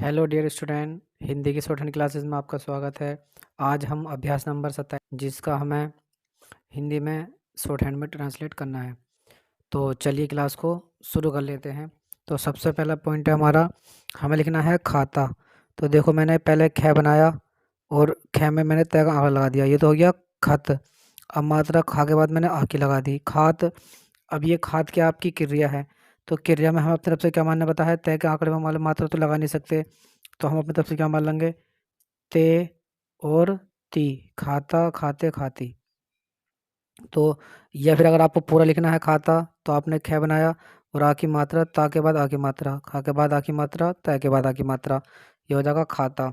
Hello dear student, Hindi की short hand classes में आपका स्वागत है। आज हम अभ्यास नंबर 27 जिसका हमें हिंदी में शॉर्ट हैंड में ट्रांसलेट करना है। तो चलिए क्लास को शुरू कर लेते हैं। तो सबसे पहला पॉइंट है हमारा, हमें लिखना है खाता। तो देखो मैंने पहले ख बनाया और ख में मैंने तय का आंकड़ा लगा दिया, ये तो हो गया खत। अब मात्रा खा के बाद मैंने आ की लगा दी, खात। अब ये खात क्या आपकी क्रिया है, तो क्रिया में हम अपनी तरफ से क्या मानने पता है, तय के आंकड़े में हमारे मात्रा तो लगा नहीं सकते, तो हम अपनी तरफ से क्या मान लेंगे, ते और ती, खाता खाते खाती। तो या फिर अगर आपको पूरा लिखना है खाता, तो आपने ख बनाया और आ की मात्रा, ता के बाद आ की मात्रा, खा के बाद आ की मात्रा, तय के बाद आ की मात्रा, ये हो जाएगा खाता।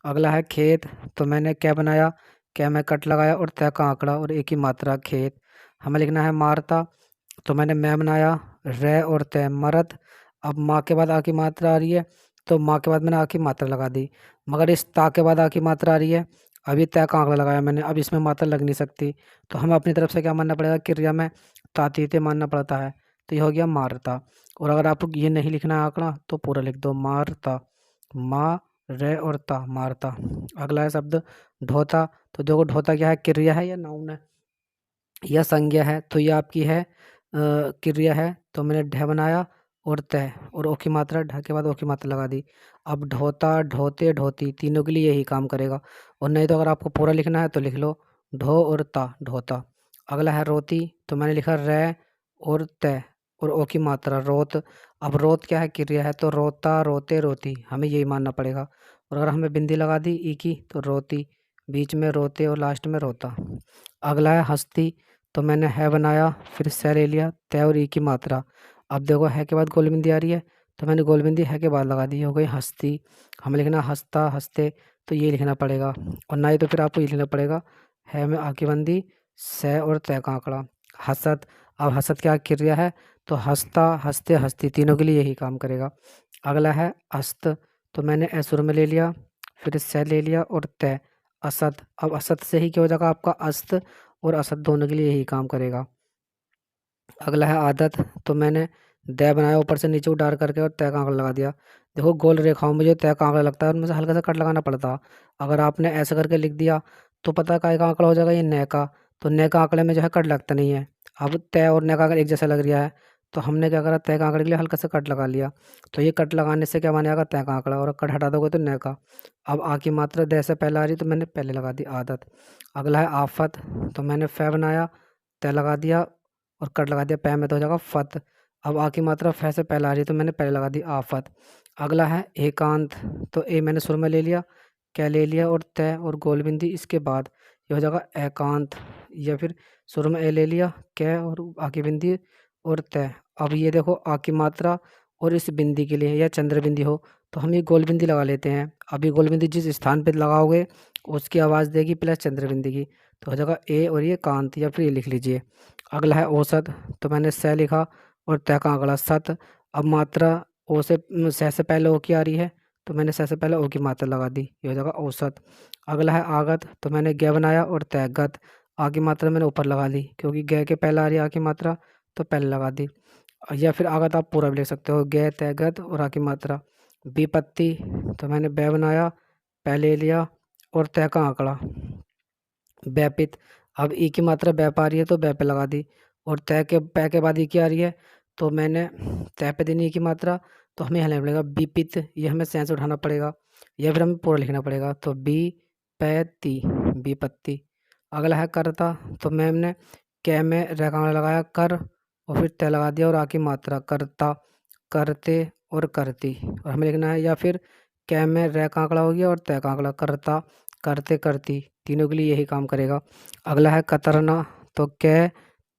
अगला है खेत, तो मैंने क्या बनाया, क्या में कट लगाया और तय का आंकड़ा और एक ही मात्रा खेत। हमें लिखना है मारता, तो मैंने मैं बनाया रे और तय मरद। अब माँ के बाद आ की मात्रा आ रही है, तो माँ के बाद मैंने आ की मात्रा लगा दी, मगर इस ता के बाद आ की मात्रा आ रही है, अभी तय का आंकड़ा लगाया मैंने, अब इसमें मात्रा लग नहीं सकती, तो हमें अपनी तरफ से क्या मानना पड़ेगा, क्रिया में तातीते मानना पड़ता है। तो ये हो गया मारता। और अगर आपको ये नहीं लिखना है आंकड़ा, तो पूरा लिख दो मारता, माँ रे और ता मारता। अगला है शब्द ढोता, तो देखो ढोता क्या है, क्रिया है या नाउन है या संज्ञा है, तो ये आपकी है क्रिया है। तो मैंने ढ बनाया और तय और ओ की मात्रा, ढ के बाद ओ की मात्रा लगा दी। अब ढोता ढोते ढोती तीनों के लिए यही काम करेगा। और नहीं तो अगर आपको पूरा लिखना है तो लिख लो ढो और ता ढोता। अगला है रोती, तो मैंने लिखा रै और तय और ओ की मात्रा रोत। अब रोत क्या है, क्रिया है, तो रोता रोते रोती हमें यही मानना पड़ेगा। और अगर हमें बिंदी लगा दी ई की, तो रोती, बीच में रोते और लास्ट में रोता। अगला है हस्ती, तो मैंने है बनाया फिर से ले लिया, तय और ई की मात्रा। अब देखो है के बाद गोलबिंदी आ रही है, तो मैंने गोलबिंदी है के बाद लगा दी, हो गई हस्ती। हमें लिखना हंसता हंसते, तो ये लिखना पड़ेगा। और ना ही तो फिर आपको ये लिखना पड़ेगा है में आकी बंदी से और तय का आंकड़ा हसत। अब हसत क्या क्रिया है, तो हंसता हंसते हंसती तीनों के लिए यही काम करेगा। अगला है अस्त, तो मैंने ऐसुर में ले लिया फिर से ले लिया और तय असत। अब असत से ही क्या हो जाएगा आपका अस्त, और असत दोनों के लिए यही काम करेगा। अगला है आदत, तो मैंने दय बनाया ऊपर से नीचे उतार करके और तय का आंकड़ा लगा दिया। देखो गोल रेखाओं में जो तय का आंकड़ा लगता है उनमें से हल्का सा कट लगाना पड़ता। अगर आपने ऐसा करके लिख दिया तो पता है काय का आंकड़ा हो जाएगा, ये नय का। तो नय का आंकड़े में जो है कट लगता नहीं है। अब तय और नय का आंकड़ा एक जैसा लग रहा है, तो हमने क्या करा, तय का आंकड़े के लिए हल्का सा कट लगा लिया। तो ये कट लगाने से क्या बनेगा, तय का आंकड़ा, और कट हटा दोगे तो नय का। अब आ की मात्रा दय से पहले आ रही, तो मैंने पहले लगा दी आदत। अगला है आफत, तो मैंने फै बनाया, तय लगा दिया और कट लगा दिया, पै में तो हो जाएगा फत। अब आ की मात्रा फै से पहले आ रही है, तो मैंने पहले लगा दी आफत। अगला है एकांत, तो ए मैंने सुर में ले लिया, क्या ले लिया और तय और गोलबिंदी इसके बाद, ये हो जाएगा एकांत। या फिर सुर में ए ले लिया, कै और आ की बिंदी और तय। अब ये देखो आ की मात्रा और इस बिंदी के लिए या चंद्र बिंदी हो, तो हम ये गोल बिंदी लगा लेते हैं। अभी गोल बिंदी जिस स्थान पे लगाओगे उसकी आवाज़ देगी प्लस चंद्र बिंदी की, तो हो जाएगा ए और ये कांत, या फिर ये लिख लीजिए। अगला है औसत, तो मैंने स लिखा और तय का आंकड़ा सत। अब मात्रा ओ से से पहले ओ की आ रही है, तो मैंने से पहले ओ की मात्रा लगा दी, ये हो जाएगा औसत। अगला है आगत, तो मैंने ग बनाया और तय गत। आ की मात्रा मैंने ऊपर लगा दी क्योंकि ग के पहले आ रही है आ की मात्रा, तो पहले लगा दी। या फिर आगत आप पूरा भी लिख सकते हो, ग तय गत और आ की मात्रा। विपत्ति, तो मैंने बै बनाया, पहले लिया और तय का आंकड़ा व्यापित। अब ई की मात्रा बै पे आ रही है, तो बै पे लगा दी। और तय के पै के बाद ई की आ रही है, तो मैंने तय पे देनी ई की मात्रा, तो हमें यहाँ लिखना पड़ेगा विपित, ये हमें सेंस उठाना पड़ेगा, या फिर हमें पूरा लिखना पड़ेगा। तो बी पैती विपत्ति। अगला है करता, तो मैंने कै में रेखांकन लगाया कर और फिर तय लगा दिया और आ की मात्रा करता करते और करती। और हमें लिखना है, या फिर कै में रे का आंकड़ा हो गया और तय का आंकड़ा करता करते करती, तीनों के लिए यही काम करेगा। अगला है कतरना, तो कै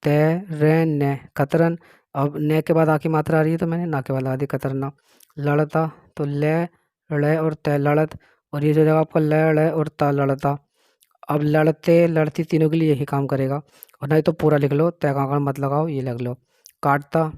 तय रे न कतरन। अब न के बाद आ की मात्रा आ रही है, तो मैंने ना के बाद लगा दी कतरना। लड़ता, तो ले ड़ और तय लड़त, और ये जो जगह आपका ल ड़ और ता लड़ता। अब लड़ते लड़ती तीनों के लिए यही काम करेगा। और नहीं तो पूरा लिख लो, तय का आंकड़ा मत लगाओ, ये लिख लो। काटता,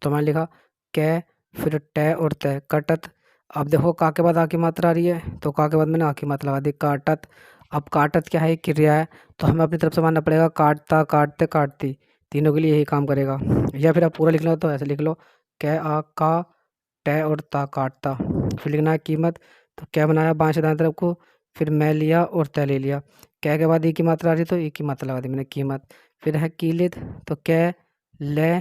तो मैंने लिखा कै फिर टे और तय कटत। अब देखो का के बाद आ की मात्रा आ रही है, तो का के बाद मैंने आ की मात्रा लगा दी काटत। अब काटत क्या है, एक क्रिया है, तो हमें अपनी तरफ से मानना पड़ेगा काटता काटते काटती, तीनों के लिए यही काम करेगा। या फिर आप पूरा लिख लो तो ऐसे लिख लो, कै आ का टे और ता काटता। फिर लिखना है कीमत, तो क्या बनाया बाएं से दाएं तरफ को, फिर मैं लिया और तय ले लिया। कै के बाद ई की मात्रा आ रही है तो ई की मात्रा लगा दी मैंने कीमत। फिर है कीलित, तो कै ले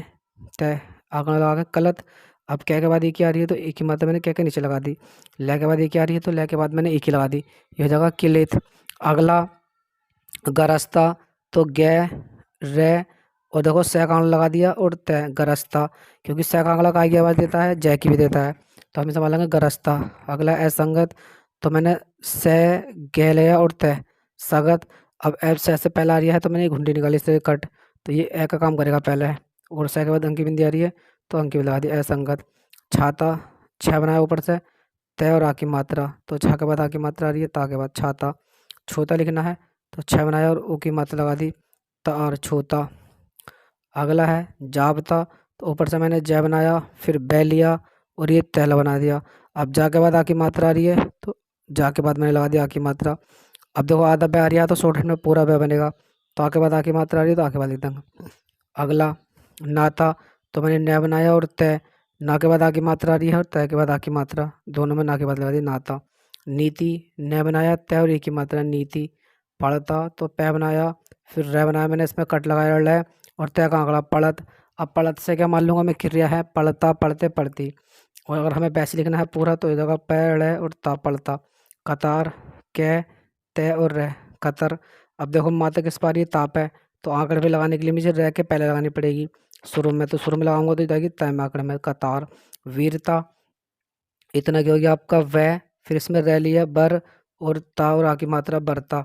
तय आंकड़ा लगा के कलत। अब कै के बाद ई की आ रही है तो ई की मात्रा मैंने कै के नीचे लगा दी। लै के बाद ई की आ रही है तो लै के बाद मैंने ई की लगा दी, ये हो जाएगा किलित। अगला गरस्ता, तो गे रे और देखो सै का आंकड़ा लगा दिया और तय गरस्ता, क्योंकि सै का आंकड़ा काय की आवाज़ देता है, जय की भी देता है, तो हम इसे मान लेंगे गरस्ता। अगला असंगत, तो मैंने सै गे लिया और तय सगत। अब एफ सै से पहले आ रही है तो मैंने ये घुंडी निकाली इससे कट, तो ये ए का काम करेगा पहले, और सै के बाद अंकी बिंदी आ रही है तो अंकी बिंदी लगा दी असंगत। छाता, छः बनाया ऊपर से, तय और आ की मात्रा, तो छः के बाद आ की मात्रा आ रही है, ता के बाद छाता। छोटा लिखना है तो छः बनाया और ऊ की मात्रा लगा दी, ता और छोटा। अगला है जाबता, तो ऊपर से मैंने जय बनाया, फिर बै लिया और ये तहला बना दिया। अब जा के बाद आ की मात्रा आ रही है तो जा के बाद मैंने लगा दिया आ की मात्रा। अब देखो आधा बै आ रही है तो शॉर्टहैंड में पूरा बै बनेगा, तो आ के बाद आ की मात्रा आ रही है तो आ के बाद लिख देंगे। अगला नाता, तो मैंने नया बनाया और तय, ना के बाद आ की मात्रा आ रही है और तय के बाद आ की मात्रा, दोनों में ना के बाद लगा दी नाता। नीति, नया बनाया तय और ई की मात्रा नीति। पढ़ता, तो पै बनाया, फिर रै बनाया मैंने, इसमें कट लगाया लै और तय का आंकड़ा पढ़त। अब पढ़त से क्या मान लूँगा मैं, क्रिया है पढ़ता पढ़ते पढ़ती, और अगर हमें पैसे लिखना है पूरा तो इधर का पै रै और ता पढ़ता। कतार, कै तय और रह कतर। अब देखो मात्रा किस पा रही है, ताप है, तो आंकड़े पे लगाने के लिए मुझे रह के पहले लगानी पड़ेगी शुरू में, तो शुरू में लगाऊंगा तो जाएगी तय में आंकड़े में कतार। वीरता, इतना क्या हो गया आपका वह, फिर इसमें रह लिया बर और ता और आ की मात्रा बरता।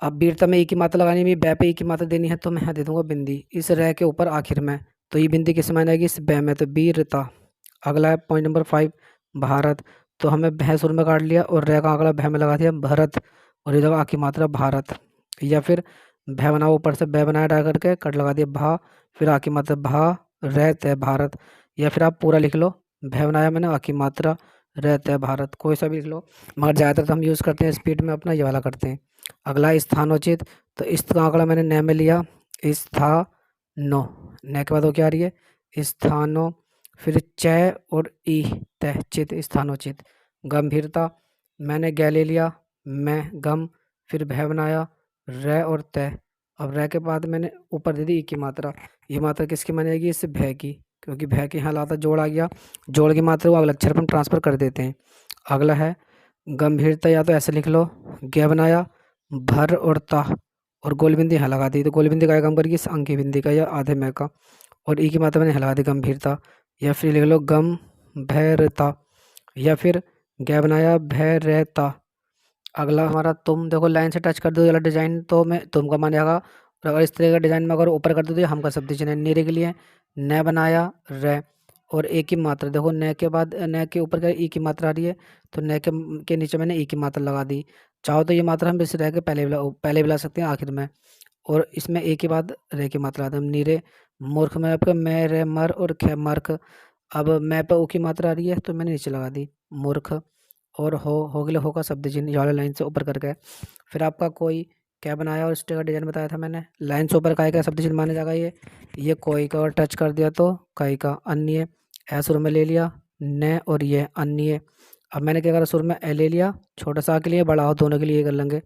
अब वीरता में ई की मात्रा लगानी है, बै पे ई की मात्रा देनी है तो मैं यहाँ दे दूंगा बिंदी इस रह के ऊपर आखिर में, तो ये बिंदी किस में आएगी, इस बै में, तो वीरता। अगला है पॉइंट नंबर 5 भारत, तो हमें भैं सुर में काट लिया और रह का आंकड़ा भै में लगा दिया भरत, और ये जगह आ की मात्रा भारत। या फिर भै बनाओ ऊपर से बै बनाया डाल करके कट लगा दिया भा, फिर आ की मात्रा भा रहत है भारत। या फिर आप पूरा लिख लो, भै बनाया मैंने आ की मात्रा रहत है भारत, कोई सा भी लिख लो, मगर ज़्यादातर तो हम यूज़ करते हैं स्पीड में अपना ये वाला करते हैं। अगला स्थानोचित, तो इस का आंकड़ा मैंने न में लिया, स्थानो, न के बाद वो क्या आ रही है स्थानो, फिर चय और ई तय चित स्थानोचित। गंभीरता, मैंने ग ले लिया, मैं गम, फिर भय बनाया रै और तय। अब रै के बाद मैंने ऊपर दे दी ई की मात्रा, ये मात्रा किसकी मानी जाएगी, इससे भय की, क्योंकि भय के यहाँ लाता जोड़ आ गया, जोड़ की मात्रा को अगले अक्षर पर ट्रांसफर कर देते हैं। अगला है गंभीरता, या तो ऐसे लिख लो, ग बनाया भर और ता और गोल बिंदी यहाँ लगा दी, तो गोल बिंदी का काम करेगी इस अंकी बिंदी का या आधे में का, और ई की मात्रा मैंने हला दी गंभीरता। या फिर लिख लो गम भैरता, या फिर ग बनाया भय रहता। अगला हमारा तुम, देखो लाइन से टच कर दो वाला डिजाइन तो मैं तुम का मान जाएगा, और अगर इस तरह का डिजाइन में अगर ऊपर कर दो तो ये हम का शब्द चिन्ह है। नीरे के लिए न बनाया रे और ए की मात्रा, देखो न के बाद न के ऊपर का ई की मात्रा आ रही है तो न के नीचे मैंने ई की मात्रा लगा दी। चाहो तो ये मात्रा हम इस रह के पहले भी ला सकते हैं आखिर में, और इसमें ए के बाद रे की मात्रा आती है। नीरे मूर्ख में आपका मैं रे मर और खे मर्क। अब मैं पे ओ की मात्रा आ रही है तो मैंने नीचे लगा दी मूर्ख, और हो के लिए हो का शब्द चिन्ह ये वाले लाइन से ऊपर करके। फिर आपका कोई क्या बनाया और स्टेकर डिजाइन बताया था मैंने, लाइन से ऊपर काय का शब्द चिन्ह माना जाएगा, ये कोई का और टच कर दिया तो कई का। अन्य ए सुर में ले लिया न और ये अन्य। अब मैंने क्या करा, सुर में ए ले लिया छोटा सा के लिए, बड़ा हो दोनों के लिए कर लेंगे,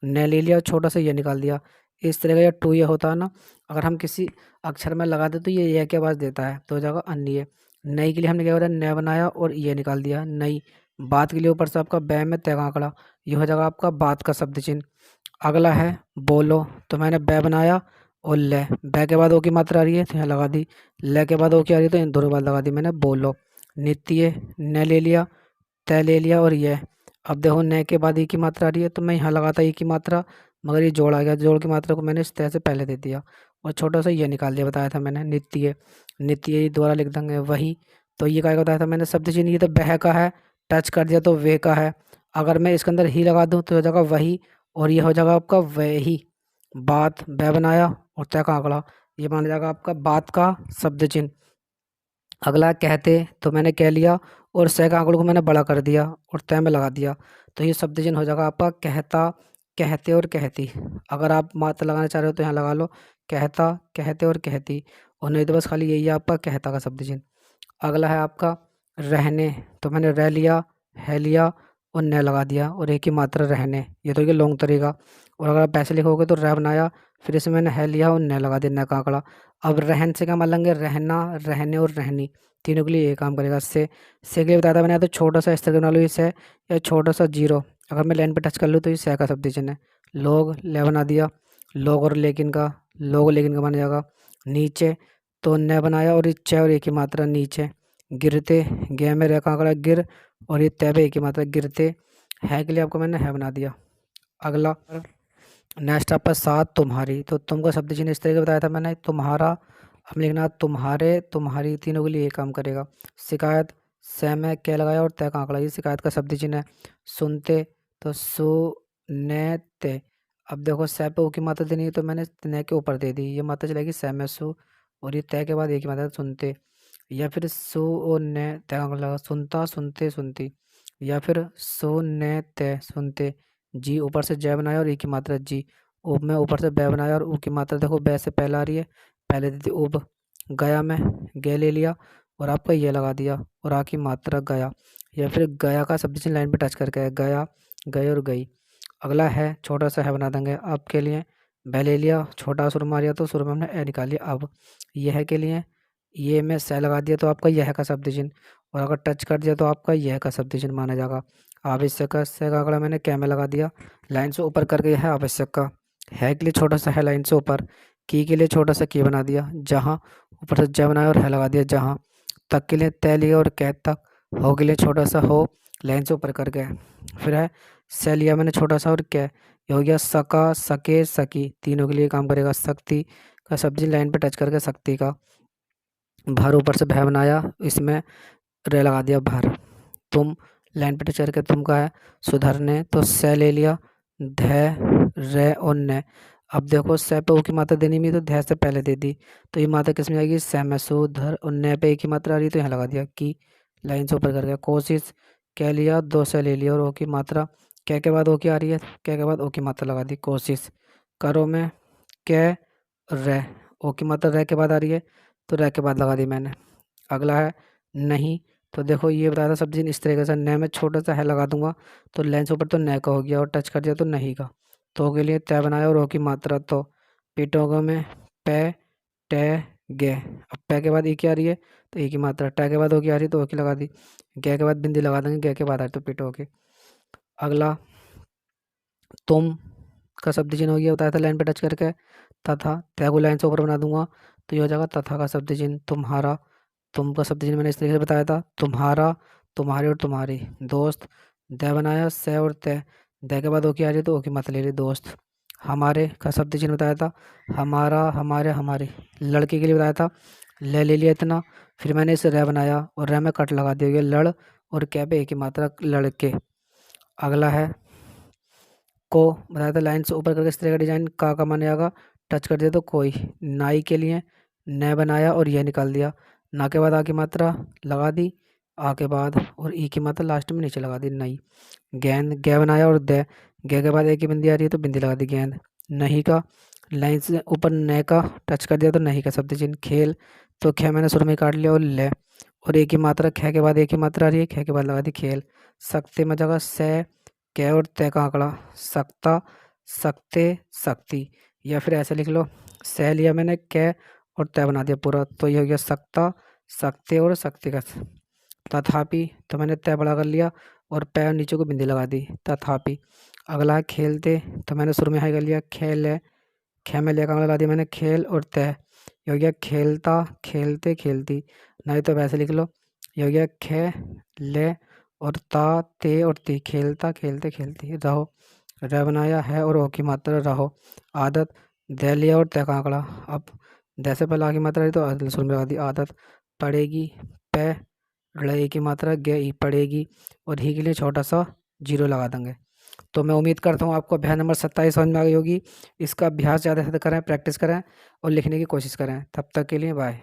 न ले लिया छोटा सा ये निकाल दिया। इस तरह का ये टू ये होता है ना, अगर हम किसी अक्षर में लगा दे तो ये की आवाज़ देता है, तो हो जाएगा अन्य। नई के लिए हमने क्या करा, न बनाया और ये निकाल दिया नई। बात के लिए ऊपर से आपका बै में तय का आंकड़ा, ये हो जाएगा आपका बात का शब्द चिन्ह। अगला है बोलो, तो मैंने बै बनाया और ले, बै के बाद ओ की मात्रा आ रही है तो यहाँ लगा दी, ले के बाद ओ की आ रही है तो इन दोनों बाद लगा दी मैंने बोलो। नित्य, न ले लिया तय ले लिया और ये। अब देखो न के बाद ई की मात्रा आ रही है तो मैं यहाँ लगाता ई की मात्रा, मगर ये जोड़ आ गया, जोड़ की मात्रा को मैंने इस तरह से पहले दे दिया और छोटा सा ये निकाल दिया, बताया था मैंने नित्य। नित्य दोबारा लिख देंगे वही, तो ये क्या बताया था मैंने शब्द चिन्ह, ये तो बह का है, टच कर दिया तो वे का है। अगर मैं इसके अंदर ही लगा दूँ तो हो जाएगा वही, और ये हो जाएगा आपका वही। बात बै बनाया और तय का आंकड़ा, ये माना जाएगा आपका बात का शब्द चिन्ह। अगला कहते, तो मैंने कह लिया और सह का आंकड़ों को मैंने बड़ा कर दिया और तय में लगा दिया, तो ये शब्द चिन्ह हो जाएगा आपका कहता, कहते और कहती। अगर आप मात्रा लगाना चाह रहे हो तो यहाँ लगा लो कहता, कहते और कहती, और नहीं तो बस खाली यही है आपका कहता का शब्द चिन्ह। अगला है आपका रहने, तो मैंने रह लिया, है लिया और न लगा दिया और एक ही मात्रा रहने, ये तो ये लॉन्ग तरीका। और अगर आप ऐसे लिखोगे तो रह बनाया, फिर इसमें मैंने है लिया और न लगा दिया, न का आंकड़ा। अब रहन से क्या मान लेंगे, रहना, रहने और रहनी, तीनों के लिए ये काम करेगा। से के लिए बताया था मैंने, या तो छोटा सा इस तरह बना लो ये से, या छोटा सा जीरो। अगर मैं लाइन पे टच कर लूँ तो ये से का शब्द चिन्ह है। लोग ले बना दिया, लोग और लेकिन का, लोग लेकिन का बन जाएगा। नीचे तो न बनाया और इच्छा और एक ही मात्रा नीचे। गिरते, गे में रेखा आंकड़ा गिर, और ये तैबे की मात्रा गिरते, है के लिए आपको मैंने है बना दिया। अगला नेक्स्ट आपका साथ तुम्हारी, तो तुमको शब्द चिन्ह इस तरीके बताया था मैंने, तुम्हारा, अब लिखना तुम्हारे, तुम्हारी, तीनों के लिए ये काम करेगा। शिकायत, से में क्या लगाया और तय का आंकड़ा, ये शिकायत का शब्द चिन्ह है। सुनते, तो सु ने ते, अब देखो से पे ऊ की मात्रा देनी है तो मैंने ने के ऊपर दे दी, ये मात्रा चलेगी से में सु, और ये तय के बाद एक ही मात्रा सुनते। या फिर सु और ने तय का आंकड़ा लगा, सुनता, सुनते, सुनती। या फिर सु ने ते, सुनते। जी ऊपर से जय बनाया और ई की मात्रा जी। उब में ऊपर से बै बनाया और ऊ की मात्रा देखो बै से पहले आ रही है, पहले दी थी उब। गया में गे ले लिया और आपका ये लगा दिया और आ की मात्रा गया। या फिर गया का शब्द चिन्ह लाइन पे टच करके है, गया, गए और गई। अगला है, छोटा सा है बना देंगे अब के लिए। बै ले लिया, छोटा सुर मारिया तो सुर में हमने ए निकाल लिया। अब यह के लिए ये में से लगा दिया तो आपका यह का शब्द चिन्ह, और अगर टच कर दिया तो आपका यह का शब्द चिन्ह माना जाएगा। आवश्यक का से का आंकड़ा मैंने क्या में लगा दिया, लाइन से ऊपर करके यह है आवश्यक का। है के लिए छोटा सा है लाइन से ऊपर, की के लिए छोटा सा की बना दिया जहाँ, ऊपर से ज बनाया और है लगा दिया जहाँ। तक के लिए तय लिया और कै तक। हो के लिए छोटा सा हो, लाइन से ऊपर करके। फिर है से लिया मैंने छोटा सा और कै, ये हो गया सका, सके, सकी, तीनों के लिए काम करेगा। शक्ति का सब्जी लाइन पे टच करके शक्ति का। भर ऊपर से भय बनाया, इसमें रे लगा दिया भर। तुम लाइन पे टच करके तुम का है सुधरने, तो से ले लिया, ध, रे और न। अब देखो से पे ऊ की मात्रा देनी भी तो ध से पहले दे दी, तो ये मात्रा किस में आएगी, से में, सुधर, और न पे एक ही मात्रा आ रही तो यहाँ लगा दिया की, लाइन से ऊपर करके। कोशिश, कह लिया, दो से ले लिया और ओ की मात्रा, क्या के बाद ओ की आ रही है, क्या के बाद ओ की मात्रा लगा दी कोशिश। करो में कै, रे, ओ की मात्रा रे के बाद आ रही है तो रे के बाद लगा दी मैंने। अगला है नहीं, तो देखो ये बताया था सब्जी इस तरीके से, न में छोटा सा है लगा दूंगा तो लाइन से ऊपर तो न का हो गया और टच कर दिया तो नहीं का। तो के लिए तय बनाया और ओ की मात्रा तो। पीटोगो में पे, टे, गे, अब पे के बाद ई की आ रही है तो ई की मात्रा, टे के बाद ओ की आ रही है तो ओ की लगा दी, गे के बाद बिंदी लगा देंगे, गे के बाद आ रही तो पीटो के। अगला तुम का शब्द चिन्ह हो गया, बताया था लाइन पे टच करके। तथा, तय को लाइन से ऊपर बना दूंगा तो ये हो जाएगा तथा का शब्द चिन्ह। तुम्हारा, तुम का शब्द चिन्ह मैंने इस तरीके से बताया था, तुम्हारा, तुम्हारी और तुम्हारी। दोस्त, द बनाया, से और तय, द के बाद ओ की आ रही है तो ओ की मत ले रही दोस्त। हमारे का शब्द चिन्ह बताया था, हमारा, हमारे, हमारी। लड़के के लिए बताया था, ले लिया इतना, फिर मैंने इसे रे बनाया और रे में कट लगा दिया, ये लड़ और क्या पे एक ही मात्रा लड़के। अगला है को, बताया था लाइन से ऊपर करके इस तरह का डिजाइन का माने जाएगा, टच कर दिया तो कोई। नाई के लिए न बनाया और यह निकाल दिया, ना के बाद आ की मात्रा लगा दी, आ के बाद और ई की मात्रा लास्ट में नीचे लगा दी नई। गेंद, गे बनाया और दे, गे के बाद एक ही बिंदी आ रही है तो बिंदी लगा दी गेंद। नहीं का, लाइन से ऊपर न का टच कर दिया तो नहीं का शब्द चिन्ह। खेल, तो खे मैंने शुरू में काट लिया और ले, और एक ही मात्रा, खे के बाद एक ही मात्रा आ रही है, खे के बाद लगा दी खेल। सकते में जगह से, कै और तय का आंकड़ा, सकता, सकते, सकती। या फिर ऐसे लिख लो, सह लिया मैंने, कै और तय बना दिया पूरा तो ये हो गया सकता, सकते और शक्तिगत। तथापि, तो मैंने तय बड़ा कर लिया और पैर नीचे को बिंदी लगा दी, तथापि। अगला है खेलते, तो मैंने शुरू में हाई कर लिया, खेल है, खे में ले का आंकड़ा लगा दिया मैंने, खेल और तय, ये हो गया खेलता, खेलते, खेलती। नहीं तो वैसे लिख लो, ये हो गया खे, ले और ता, ते और ती, खेलता, खेलते, खेलती। रहो, रह बनाया है और ओ की मात्रा रहो। आदत, दे लिया और तय का आंकड़ा, अब दे से पहले आ की मात्रा रही तो आदत शुरू में लगा दी आदत। पड़ेगी, पे, ड़े की मात्रा गे ई, पड़ेगी, और ही के लिए छोटा सा जीरो लगा देंगे। तो मैं उम्मीद करता हूँ आपको अभ्यास नंबर 27 समझ में आ गई होगी। इसका अभ्यास ज़्यादा से ज़्यादा करें, प्रैक्टिस करें और लिखने की कोशिश करें। तब तक के लिए बाय।